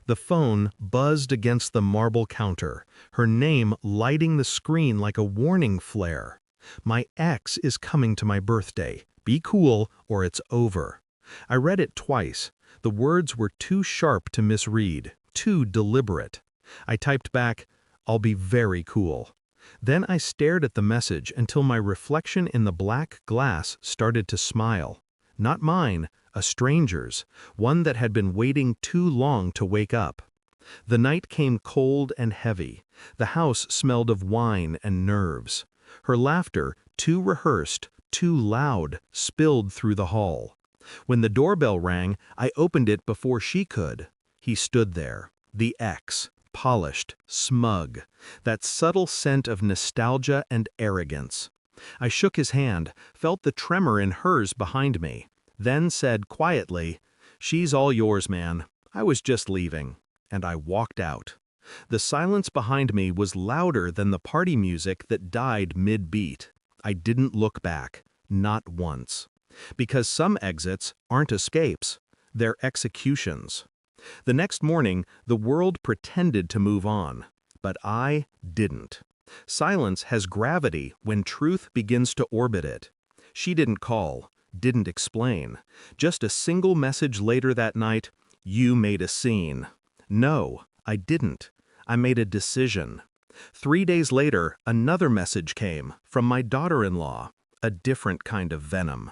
The phone buzzed against the marble counter, her name lighting the screen like a warning flare. My ex is coming to my birthday. Be cool or it's over. I read it twice. The words were too sharp to misread, too deliberate. I typed back, "I'll be very cool." Then I stared at the message until my reflection in the black glass started to smile. Not mine, a stranger's, one that had been waiting too long to wake up. The night came cold and heavy. The house smelled of wine and nerves. Her laughter, too rehearsed, too loud, spilled through the hall. When the doorbell rang, I opened it before she could. He stood there, the ex, polished, smug, that subtle scent of nostalgia and arrogance. I shook his hand, felt the tremor in hers behind me, then said quietly, "She's all yours, man. I was just leaving." And I walked out. The silence behind me was louder than the party music that died mid-beat. I didn't look back, not once. Because some exits aren't escapes, they're executions. The next morning, the world pretended to move on, but I didn't. Silence has gravity when truth begins to orbit it. She didn't call, didn't explain. Just a single message later that night, "You made a scene." No, I didn't. I made a decision. 3 days later, another message came from my daughter-in-law, a different kind of venom.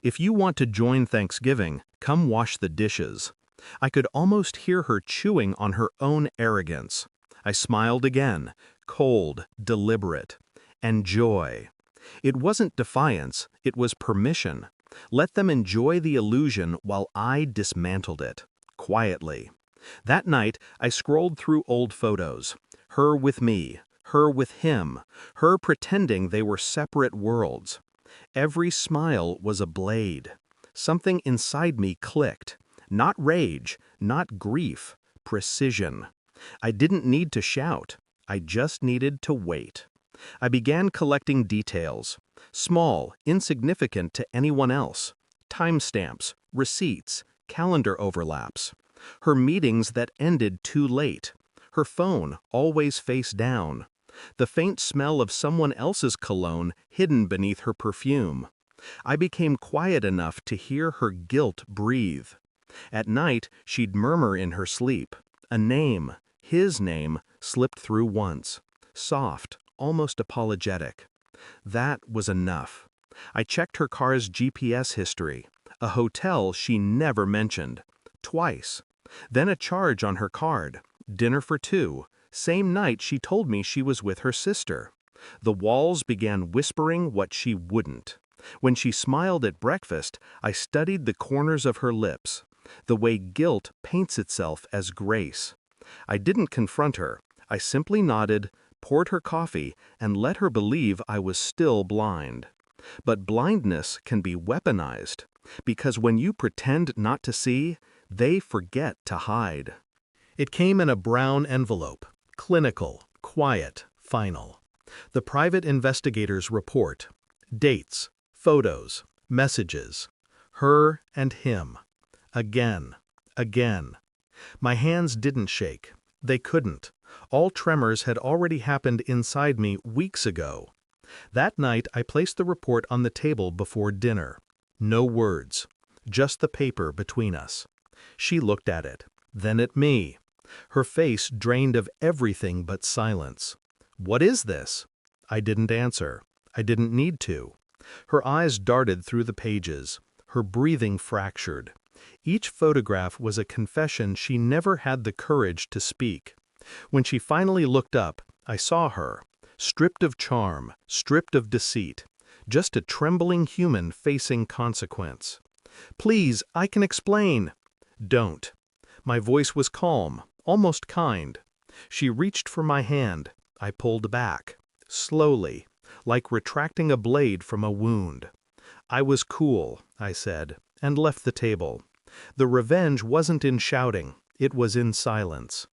"If you want to join Thanksgiving, come wash the dishes." I could almost hear her chewing on her own arrogance. I smiled again, cold, deliberate, and joy. It wasn't defiance, it was permission. Let them enjoy the illusion while I dismantled it, quietly. That night, I scrolled through old photos. Her with me, her with him, her pretending they were separate worlds. Every smile was a blade. Something inside me clicked. Not rage, not grief, precision. I didn't need to shout. I just needed to wait. I began collecting details. Small, insignificant to anyone else. Timestamps, receipts, calendar overlaps. Her meetings that ended too late. Her phone always face down. The faint smell of someone else's cologne hidden beneath her perfume. I became quiet enough to hear her guilt breathe. At night, she'd murmur in her sleep. A name, his name, slipped through once. Soft, almost apologetic. That was enough. I checked her car's GPS history. A hotel she never mentioned. Twice. Then a charge on her card. Dinner for two. Same night she told me she was with her sister. The walls began whispering what she wouldn't. When she smiled at breakfast, I studied the corners of her lips. The way guilt paints itself as grace. I didn't confront her. I simply nodded, poured her coffee, and let her believe I was still blind. But blindness can be weaponized, because when you pretend not to see, they forget to hide. It came in a brown envelope, clinical, quiet, final. The private investigator's report. Dates, photos, messages. Her and him. Again, again. My hands didn't shake. They couldn't. All tremors had already happened inside me weeks ago. That night I placed the report on the table before dinner. No words. Just the paper between us. She looked at it, then at me. Her face drained of everything but silence. "What is this?" I didn't answer. I didn't need to. Her eyes darted through the pages. Her breathing fractured. Each photograph was a confession she never had the courage to speak. When she finally looked up, I saw her, stripped of charm, stripped of deceit, just a trembling human facing consequence. "Please, I can explain." "Don't." My voice was calm, almost kind. She reached for my hand. I pulled back, slowly, like retracting a blade from a wound. "I was cool," I said, and left the table. The revenge wasn't in shouting, it was in silence.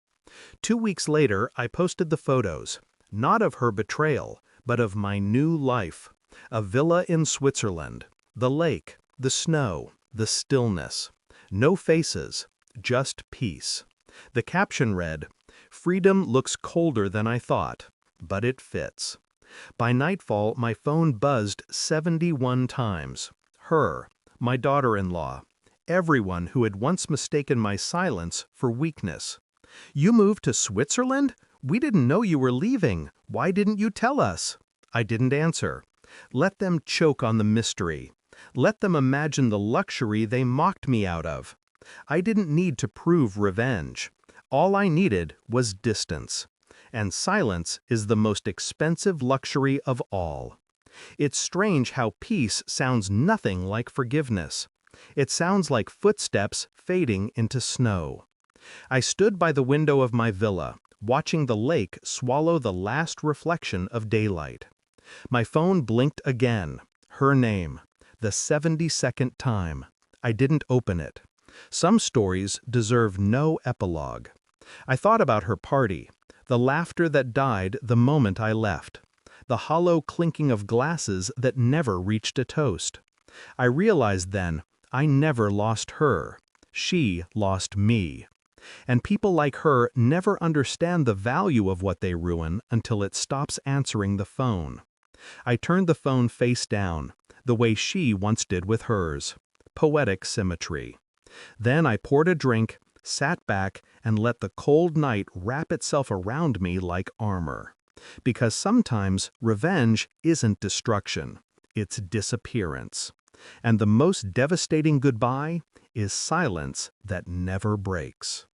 2 weeks later, I posted the photos, not of her betrayal, but of my new life. A villa in Switzerland, the lake, the snow, the stillness. No faces, just peace. The caption read, "Freedom looks colder than I thought, but it fits." By nightfall, my phone buzzed 71 times. Her, my daughter-in-law, everyone who had once mistaken my silence for weakness. "You moved to Switzerland? We didn't know you were leaving. Why didn't you tell us?" I didn't answer. Let them choke on the mystery. Let them imagine the luxury they mocked me out of. I didn't need to prove revenge. All I needed was distance. And silence is the most expensive luxury of all. It's strange how peace sounds nothing like forgiveness. It sounds like footsteps fading into snow. I stood by the window of my villa, watching the lake swallow the last reflection of daylight. My phone blinked again. Her name. The 72nd time. I didn't open it. Some stories deserve no epilogue. I thought about her party, the laughter that died the moment I left, the hollow clinking of glasses that never reached a toast. I realized then I never lost her. She lost me. And people like her never understand the value of what they ruin until it stops answering the phone. I turned the phone face down, the way she once did with hers. Poetic symmetry. Then I poured a drink, sat back, and let the cold night wrap itself around me like armor. Because sometimes revenge isn't destruction, it's disappearance. And the most devastating goodbye is silence that never breaks.